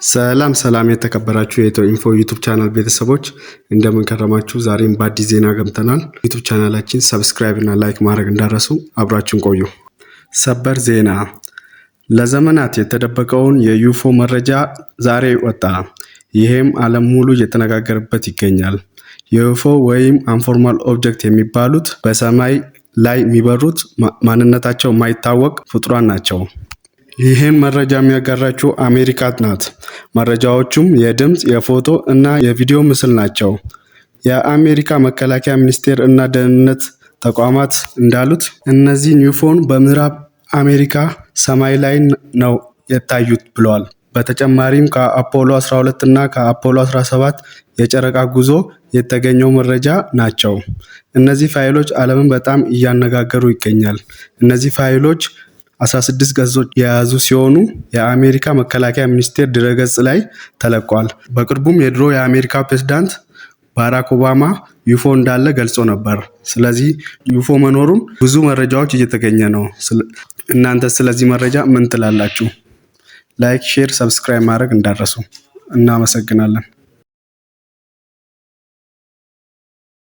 ሰላም የተከበራችሁ የኢትዮ ኢንፎ ዩቲዩብ ቻናል ቤተሰቦች እንደምን ከረማችሁ። ዛሬም በአዲስ ዜና ገብተናል። ዩቲዩብ ቻናላችን ሰብስክራይብ እና ላይክ ማድረግ እንዳረሱ አብራችሁን ቆዩ። ሰበር ዜና። ለዘመናት የተደበቀውን የዩፎ መረጃ ዛሬ ወጣ። ይሄም ዓለም ሙሉ እየተነጋገረበት ይገኛል። የዩፎ ወይም አንፎርማል ኦብጀክት የሚባሉት በሰማይ ላይ የሚበሩት ማንነታቸው የማይታወቅ ፍጡራን ናቸው። ይህን መረጃ የሚያጋራችው አሜሪካ ናት። መረጃዎቹም የድምጽ፣ የፎቶ እና የቪዲዮ ምስል ናቸው። የአሜሪካ መከላከያ ሚኒስቴር እና ደህንነት ተቋማት እንዳሉት እነዚህ ዩፎን በምዕራብ አሜሪካ ሰማይ ላይ ነው የታዩት ብለዋል። በተጨማሪም ከአፖሎ 12 እና ከአፖሎ 17 የጨረቃ ጉዞ የተገኘው መረጃ ናቸው። እነዚህ ፋይሎች ዓለምን በጣም እያነጋገሩ ይገኛል። እነዚህ ፋይሎች 16 ገጾች የያዙ ሲሆኑ የአሜሪካ መከላከያ ሚኒስቴር ድረገጽ ላይ ተለቋል። በቅርቡም የድሮ የአሜሪካ ፕሬዝዳንት ባራክ ኦባማ ዩፎ እንዳለ ገልጾ ነበር። ስለዚህ ዩፎ መኖሩን ብዙ መረጃዎች እየተገኘ ነው። እናንተ ስለዚህ መረጃ ምን ትላላችሁ? ላይክ፣ ሼር፣ ሰብስክራይብ ማድረግ እንዳትረሱ። እናመሰግናለን።